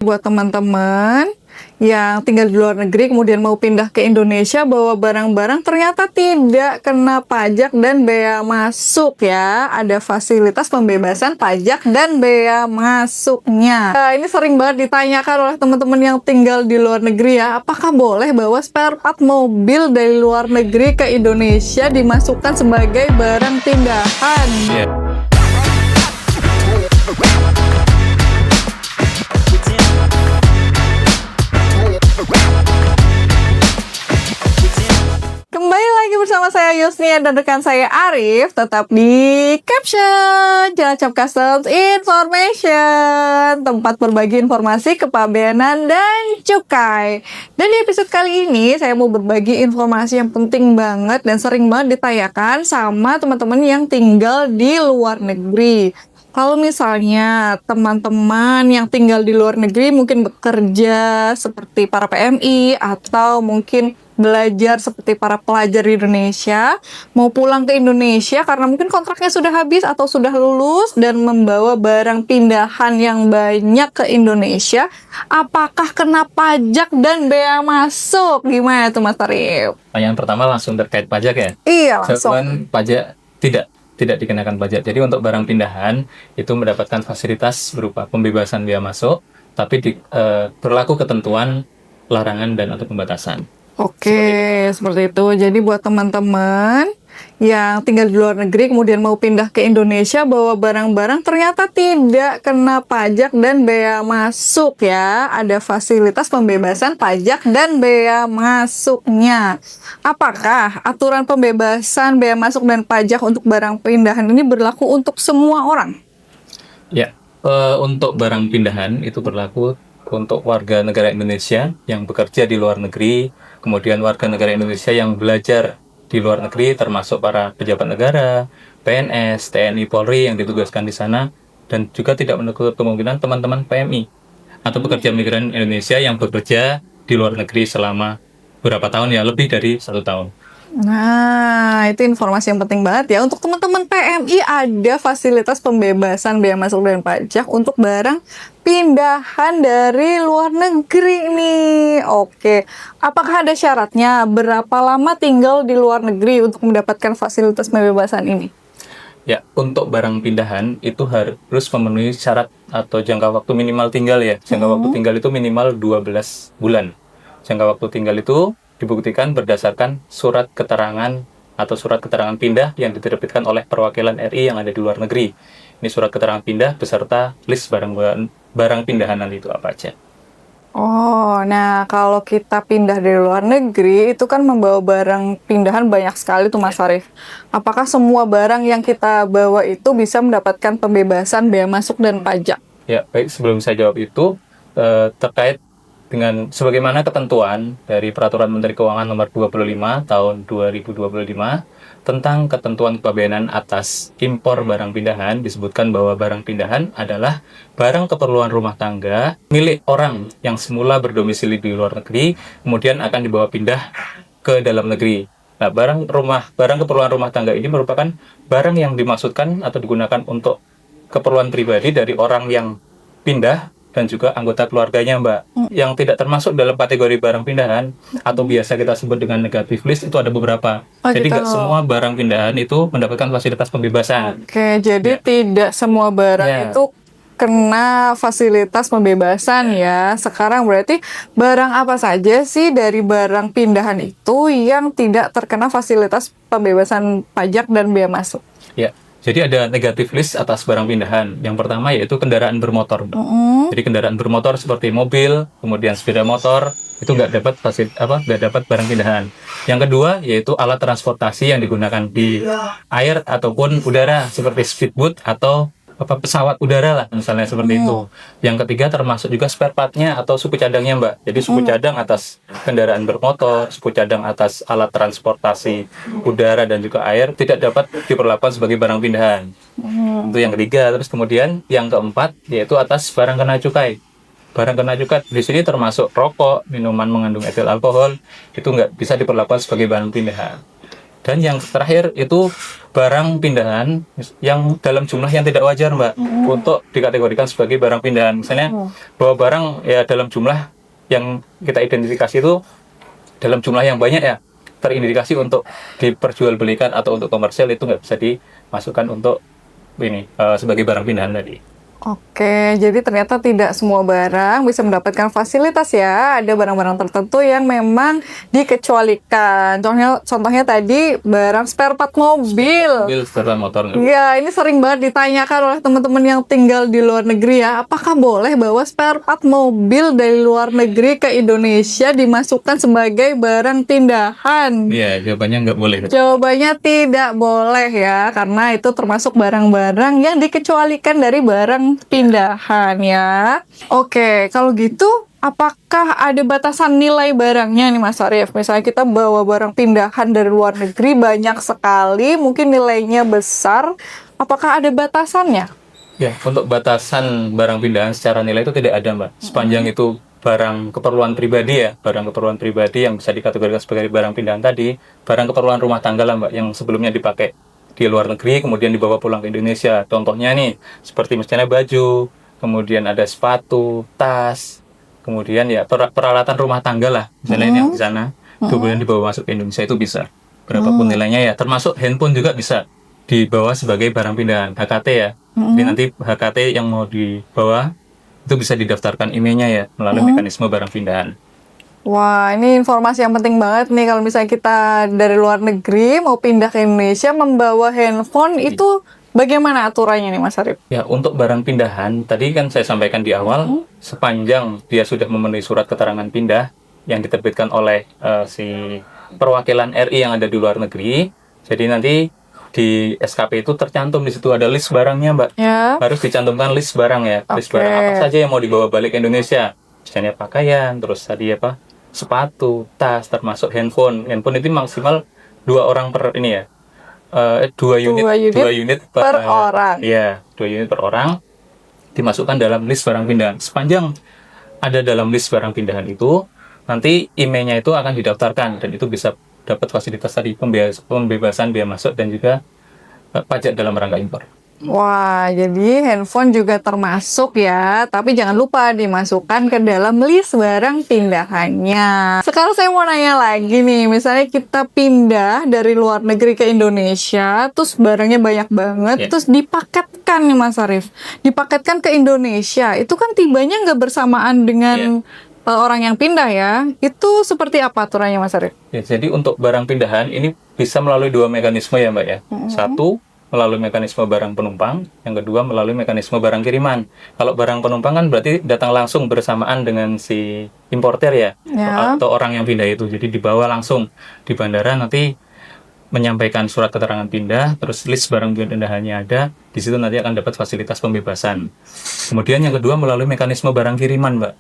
Buat teman-teman yang tinggal di luar negeri kemudian mau pindah ke Indonesia bawa barang-barang ternyata tidak kena pajak dan bea masuk ya. Ada fasilitas pembebasan pajak dan bea masuknya. Ini sering banget ditanyakan oleh teman-teman yang tinggal di luar negeri ya. Apakah boleh bawa spare part mobil dari luar negeri ke Indonesia dimasukkan sebagai barang pindahan? Kembali lagi bersama saya Yusnia dan rekan saya Arif, tetap di Caption Cilacap Customs Information, tempat berbagi informasi kepabeanan dan cukai. Dan di episode kali ini saya mau berbagi informasi yang penting banget dan sering banget ditanyakan sama teman-teman yang tinggal di luar negeri. Kalau misalnya teman-teman yang tinggal di luar negeri mungkin bekerja seperti para PMI atau mungkin belajar seperti para pelajar di Indonesia, mau pulang ke Indonesia karena mungkin kontraknya sudah habis atau sudah lulus dan membawa barang pindahan yang banyak ke Indonesia, apakah kena pajak dan bea masuk? Gimana tuh Mas Tarif? Yang pertama langsung terkait pajak ya? Iya, langsung. Pajak tidak dikenakan pajak. Jadi untuk barang pindahan itu mendapatkan fasilitas berupa pembebasan bea masuk, tapi berlaku ketentuan larangan dan atau pembatasan. Oke, seperti itu. Jadi buat teman-teman yang tinggal di luar negeri kemudian mau pindah ke Indonesia bawa barang-barang ternyata tidak kena pajak dan bea masuk ya. Ada fasilitas pembebasan pajak dan bea masuknya. Apakah aturan pembebasan bea masuk dan pajak untuk barang pindahan ini berlaku untuk semua orang? Ya, untuk barang pindahan itu berlaku untuk warga negara Indonesia yang bekerja di luar negeri, kemudian warga negara Indonesia yang belajar di luar negeri, termasuk para pejabat negara, PNS, TNI, Polri yang ditugaskan di sana, dan juga tidak menutup kemungkinan teman-teman PMI atau pekerja migran Indonesia yang bekerja di luar negeri selama beberapa tahun ya, lebih dari 1 tahun. Nah, itu informasi yang penting banget ya. Untuk teman-teman PMI ada fasilitas pembebasan bea masuk dan pajak untuk barang pindahan dari luar negeri nih. Oke, apakah ada syaratnya? Berapa lama tinggal di luar negeri untuk mendapatkan fasilitas pembebasan ini? Ya, untuk barang pindahan itu harus memenuhi syarat atau jangka waktu minimal tinggal ya. Jangka waktu tinggal itu minimal 12 bulan. Jangka waktu tinggal itu dibuktikan berdasarkan surat keterangan atau surat keterangan pindah yang diterbitkan oleh perwakilan RI yang ada di luar negeri. Ini surat keterangan pindah beserta list barang pindahan nanti itu apa aja. Oh, nah kalau kita pindah dari luar negeri itu kan membawa barang pindahan banyak sekali tuh Mas Arif. Apakah semua barang yang kita bawa itu bisa mendapatkan pembebasan bea masuk dan pajak? Ya, baik, sebelum saya jawab itu terkait dengan sebagaimana ketentuan dari Peraturan Menteri Keuangan Nomor 25 Tahun 2025 tentang ketentuan kepabeanan atas impor barang pindahan, disebutkan bahwa barang pindahan adalah barang keperluan rumah tangga milik orang yang semula berdomisili di luar negeri, kemudian akan dibawa pindah ke dalam negeri. Nah, barang keperluan rumah tangga ini merupakan barang yang dimaksudkan atau digunakan untuk keperluan pribadi dari orang yang pindah dan juga anggota keluarganya, Mbak. Yang tidak termasuk dalam kategori barang pindahan atau biasa kita sebut dengan negative list itu ada beberapa. Jadi nggak semua barang pindahan itu mendapatkan fasilitas pembebasan. Oke, jadi tidak semua barang itu kena fasilitas pembebasan ya. Sekarang berarti barang apa saja sih dari barang pindahan itu yang tidak terkena fasilitas pembebasan pajak dan bea masuk? Ya. Jadi ada negative list atas barang pindahan. Yang pertama yaitu kendaraan bermotor. Jadi kendaraan bermotor seperti mobil, kemudian sepeda motor itu nggak dapat barang pindahan. Yang kedua yaitu alat transportasi yang digunakan di air ataupun udara seperti speedboat atau pesawat udara lah misalnya seperti itu. Yang ketiga termasuk juga spare part-nya atau suku cadangnya, Mbak. Jadi suku cadang atas kendaraan bermotor, suku cadang atas alat transportasi udara dan juga air tidak dapat diperlakukan sebagai barang pindahan. Itu yang ketiga. Terus kemudian yang keempat yaitu atas barang kena cukai. Barang kena cukai di sini termasuk rokok, minuman mengandung etil alkohol, itu nggak bisa diperlakukan sebagai barang pindahan. Dan yang terakhir itu barang pindahan yang dalam jumlah yang tidak wajar, Mbak, untuk dikategorikan sebagai barang pindahan. Misalnya bahwa barang ya dalam jumlah yang kita identifikasi itu dalam jumlah yang banyak ya, terindikasi untuk diperjualbelikan atau untuk komersial, itu nggak bisa dimasukkan untuk ini sebagai barang pindahan tadi. Oke, jadi ternyata tidak semua barang bisa mendapatkan fasilitas ya. Ada barang-barang tertentu yang memang dikecualikan. Contohnya tadi barang spare part mobil. Mobil, sepeda motor. Iya, ini sering banget ditanyakan oleh teman-teman yang tinggal di luar negeri ya. Apakah boleh bawa spare part mobil dari luar negeri ke Indonesia dimasukkan sebagai barang pindahan? Iya, jawabannya nggak boleh. Jawabannya tidak boleh ya, karena itu termasuk barang-barang yang dikecualikan dari barang pindahan ya. Oke, kalau gitu apakah ada batasan nilai barangnya nih Mas Arief? Misalnya kita bawa barang pindahan dari luar negeri banyak sekali, mungkin nilainya besar, apakah ada batasannya? Ya, untuk batasan barang pindahan secara nilai itu tidak ada, Mbak. Sepanjang itu barang keperluan pribadi ya, barang keperluan pribadi yang bisa dikategorikan sebagai barang pindahan tadi, barang keperluan rumah tangga lah, Mbak, yang sebelumnya dipakai di luar negeri kemudian dibawa pulang ke Indonesia. Contohnya nih, seperti misalnya baju, kemudian ada sepatu, tas, kemudian ya peralatan rumah tangga lah, misalnya ini yang di sana, kemudian dibawa masuk ke Indonesia itu bisa. Berapapun nilainya ya, termasuk handphone juga bisa dibawa sebagai barang pindahan, HKT ya. Jadi nanti HKT yang mau dibawa itu bisa didaftarkan IMEI-nya ya melalui mekanisme barang pindahan. Wah, ini informasi yang penting banget nih kalau misalnya kita dari luar negeri mau pindah ke Indonesia membawa handphone itu bagaimana aturannya nih Mas Arief? Ya, untuk barang pindahan tadi kan saya sampaikan di awal, sepanjang dia sudah memenuhi surat keterangan pindah yang diterbitkan oleh si perwakilan RI yang ada di luar negeri. Jadi nanti di SKP itu tercantum, di situ ada list barangnya, Mbak. Ya. Harus dicantumkan list barang ya, list barang apa saja yang mau dibawa balik ke Indonesia. Misalnya pakaian, terus tadi apa? Sepatu, tas, termasuk handphone. Handphone itu maksimal 2 orang per ini ya. 2 unit per orang. Iya, 2 unit per orang dimasukkan dalam list barang pindahan. Sepanjang ada dalam list barang pindahan itu, nanti IMEI-nya itu akan didaftarkan dan itu bisa dapat fasilitas tadi pembebasan biaya masuk dan juga pajak dalam rangka impor. Wah, jadi handphone juga termasuk ya, tapi jangan lupa dimasukkan ke dalam list barang pindahannya. Sekarang saya mau nanya lagi nih, misalnya kita pindah dari luar negeri ke Indonesia, terus barangnya banyak banget, terus dipaketkan nih Mas Arief, dipaketkan ke Indonesia, itu kan tibanya nggak bersamaan dengan orang yang pindah ya, itu seperti apa aturannya Mas Arief? Ya, jadi untuk barang pindahan ini bisa melalui 2 mekanisme ya Mbak ya. Satu, melalui mekanisme barang penumpang, yang kedua melalui mekanisme barang kiriman. Kalau barang penumpang kan berarti datang langsung bersamaan dengan si importer ya, atau orang yang pindah itu. Jadi dibawa langsung di bandara, nanti menyampaikan surat keterangan pindah, terus list barang pindahannya ada, di situ nanti akan dapat fasilitas pembebasan. Kemudian yang kedua melalui mekanisme barang kiriman, Mbak.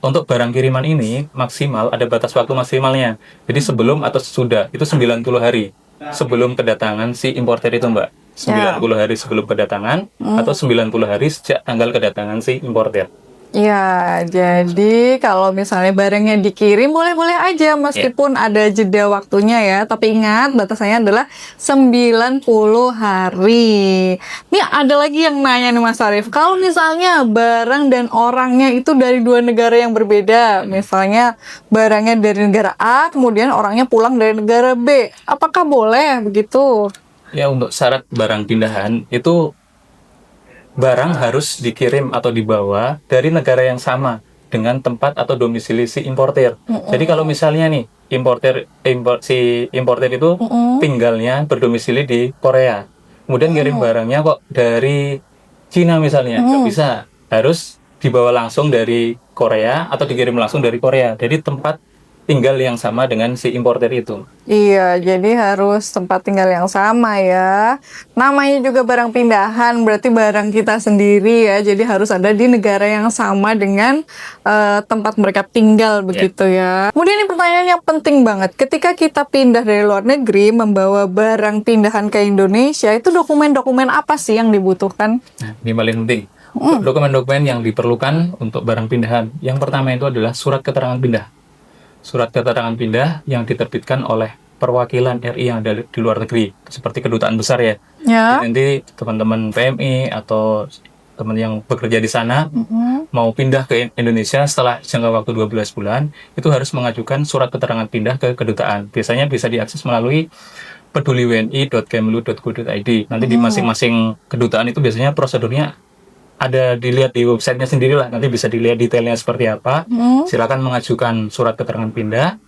Untuk barang kiriman ini maksimal ada batas waktu maksimalnya. Jadi sebelum atau sesudah itu 90 hari. Sebelum kedatangan si importer itu, Mbak. 90 hari sebelum kedatangan atau 90 hari sejak tanggal kedatangan si importer. Ya, jadi kalau misalnya barangnya dikirim boleh-boleh aja meskipun ada jeda waktunya ya. Tapi ingat batasannya adalah 90 hari. Nih ada lagi yang nanya nih Mas Arief. Kalau misalnya barang dan orangnya itu dari 2 negara yang berbeda. Misalnya barangnya dari negara A, kemudian orangnya pulang dari negara B. Apakah boleh begitu? Ya, untuk syarat barang pindahan itu barang harus dikirim atau dibawa dari negara yang sama dengan tempat atau domisili si importer. Jadi kalau misalnya nih si importer itu tinggalnya berdomisili di Korea, kemudian kirim barangnya kok dari Cina misalnya, nggak bisa, harus dibawa langsung dari Korea atau dikirim langsung dari Korea. Jadi tempat tinggal yang sama dengan si importer itu. Iya, jadi harus tempat tinggal yang sama ya. Namanya juga barang pindahan, berarti barang kita sendiri ya. Jadi harus ada di negara yang sama dengan tempat mereka tinggal begitu ya. Kemudian ini pertanyaan yang penting banget. Ketika kita pindah dari luar negeri, membawa barang pindahan ke Indonesia, itu dokumen-dokumen apa sih yang dibutuhkan? Nah, ini paling penting. Dokumen-dokumen yang diperlukan untuk barang pindahan. Yang pertama itu adalah surat keterangan pindah. Surat keterangan pindah yang diterbitkan oleh perwakilan RI yang ada di luar negeri, seperti kedutaan besar ya. Ya. Nanti teman-teman PMI atau teman yang bekerja di sana mau pindah ke Indonesia setelah jangka waktu 12 bulan, itu harus mengajukan surat keterangan pindah ke kedutaan. Biasanya bisa diakses melalui peduliwni.kemlu.go.id. Nanti di masing-masing kedutaan itu biasanya prosedurnya ada dilihat di websitenya sendiri lah. Nanti bisa dilihat detailnya seperti apa. Silakan mengajukan surat keterangan pindah.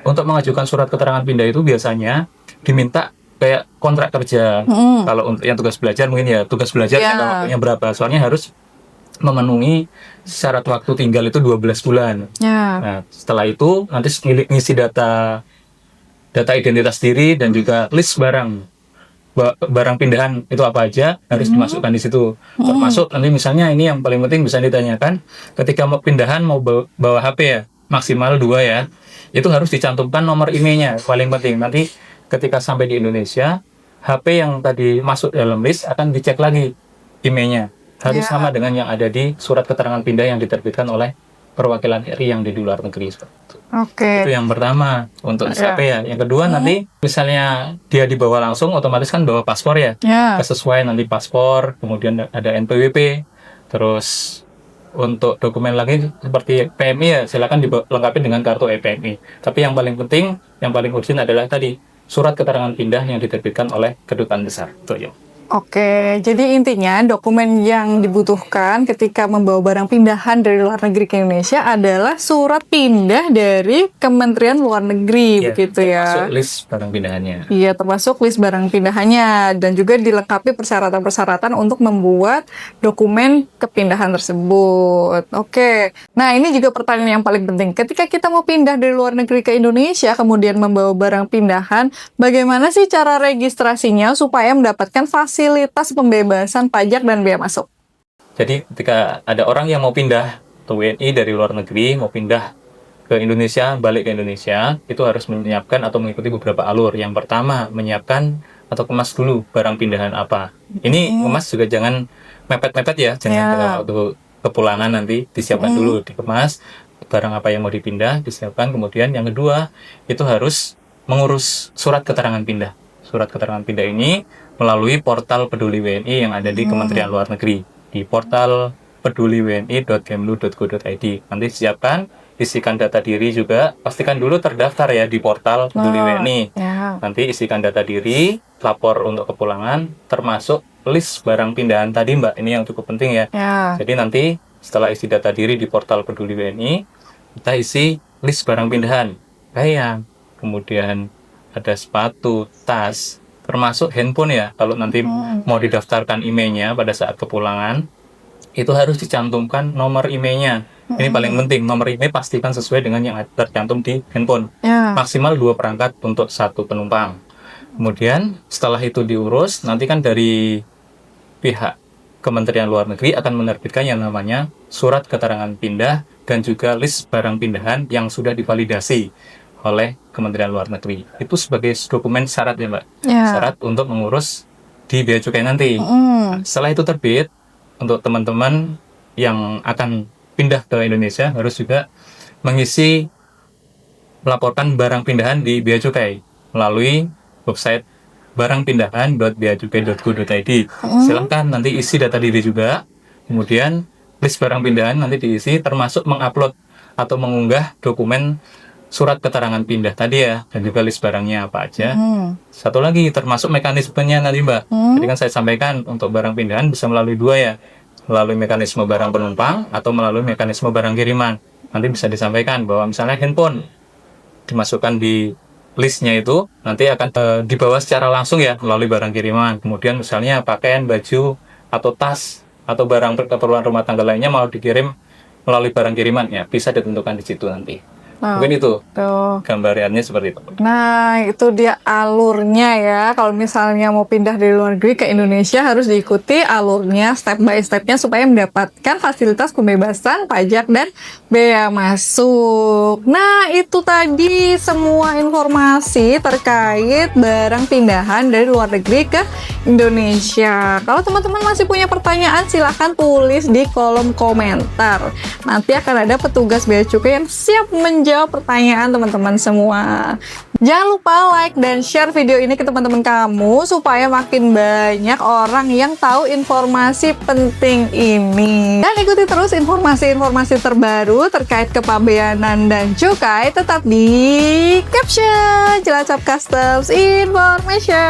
Untuk mengajukan surat keterangan pindah itu biasanya diminta kayak kontrak kerja. Kalau untuk yang tugas belajar mungkin ya tugas belajarnya kalau waktunya berapa. Soalnya harus memenuhi syarat waktu tinggal itu 12 bulan. Nah, setelah itu nanti ngisi data identitas diri dan juga list barang pindahan itu apa aja harus dimasukkan di situ. Termasuk nanti misalnya ini yang paling penting bisa ditanyakan ketika mau pindahan mau bawa HP ya, maksimal 2 ya. Itu harus dicantumkan nomor IMEI-nya, paling penting. Nanti ketika sampai di Indonesia, HP yang tadi masuk dalam list akan dicek lagi IMEI-nya. Harus sama dengan yang ada di surat keterangan pindah yang diterbitkan oleh perwakilan RI yang di luar negeri. Itu yang pertama untuk HP ya. Yang kedua nanti misalnya dia dibawa langsung, otomatis kan bawa paspor ya. Kesesuaian nanti paspor, kemudian ada NPWP, terus untuk dokumen lagi seperti PMI ya silakan dilengkapi dengan kartu PMI. Tapi yang paling penting, yang paling urgent adalah tadi surat keterangan pindah yang diterbitkan oleh kedutaan besar. Itu ya. Oke, jadi intinya dokumen yang dibutuhkan ketika membawa barang pindahan dari luar negeri ke Indonesia adalah surat pindah dari Kementerian Luar Negeri, begitu ya. Termasuk list barang pindahannya. Iya, termasuk list barang pindahannya dan juga dilengkapi persyaratan-persyaratan untuk membuat dokumen kepindahan tersebut. Oke, nah ini juga pertanyaan yang paling penting. Ketika kita mau pindah dari luar negeri ke Indonesia, kemudian membawa barang pindahan, bagaimana sih cara registrasinya supaya mendapatkan fasilitas pembebasan pajak dan bea masuk? Jadi ketika ada orang yang mau pindah atau WNI dari luar negeri mau pindah ke Indonesia, balik ke Indonesia, itu harus menyiapkan atau mengikuti beberapa alur. Yang pertama, menyiapkan atau kemas dulu barang pindahan apa. Ini kemas juga jangan mepet-mepet ya, jangan waktu kepulangan nanti disiapkan dulu, dikemas barang apa yang mau dipindah, disiapkan. Kemudian yang kedua, itu harus mengurus surat keterangan pindah. Surat keterangan pindah ini melalui portal Peduli WNI yang ada di Kementerian Luar Negeri di portal peduliwni.kemlu.go.id. Nanti siapkan, isikan data diri juga, pastikan dulu terdaftar ya di portal Peduli WNI. Nanti isikan data diri, lapor untuk kepulangan, termasuk list barang pindahan tadi Mbak. Ini yang cukup penting ya. Jadi nanti setelah isi data diri di portal Peduli WNI, kita isi list barang pindahan, kayak kemudian ada sepatu, tas, termasuk handphone ya. Kalau nanti mau didaftarkan IMEI-nya pada saat kepulangan, itu harus dicantumkan nomor IMEI-nya. Ini paling penting, nomor IMEI pastikan sesuai dengan yang tercantum di handphone. Maksimal 2 perangkat untuk 1 penumpang. Kemudian setelah itu diurus, nanti kan dari pihak Kementerian Luar Negeri akan menerbitkan yang namanya surat keterangan pindah dan juga list barang pindahan yang sudah divalidasi oleh Kementerian Luar Negeri. Itu sebagai dokumen syarat ya Mbak. Syarat untuk mengurus di bea cukai nanti. Setelah itu terbit, untuk teman-teman yang akan pindah ke Indonesia harus juga melaporkan barang pindahan di bea cukai melalui website barangpindahan.beacukai.go.id. Silahkan nanti isi data diri juga, kemudian list barang pindahan nanti diisi, termasuk mengupload atau mengunggah dokumen surat keterangan pindah tadi ya, dan juga list barangnya apa aja. Satu lagi, termasuk mekanismenya nanti Mbak. Jadi kan saya sampaikan untuk barang pindahan bisa melalui 2 ya, melalui mekanisme barang penumpang atau melalui mekanisme barang kiriman. Nanti bisa disampaikan bahwa misalnya handphone dimasukkan di listnya itu nanti akan dibawa secara langsung ya melalui barang kiriman. Kemudian misalnya pakaian, baju, atau tas, atau barang keperluan rumah tangga lainnya mau dikirim melalui barang kiriman ya, bisa ditentukan di situ nanti. Mungkin itu gambarannya seperti itu. Nah, itu dia alurnya ya. Kalau misalnya mau pindah dari luar negeri ke Indonesia harus diikuti alurnya step by stepnya supaya mendapatkan fasilitas pembebasan pajak dan bea masuk. Nah, itu tadi semua informasi terkait barang pindahan dari luar negeri ke Indonesia. Kalau teman-teman masih punya pertanyaan, silahkan tulis di kolom komentar. Nanti akan ada petugas bea cukai yang siap menjawab menjawab pertanyaan teman-teman semua. Jangan lupa like dan share video ini ke teman-teman kamu supaya makin banyak orang yang tahu informasi penting ini. Dan ikuti terus informasi-informasi terbaru terkait kepabeanan dan cukai tetap di Caption Cilacap Customs Information.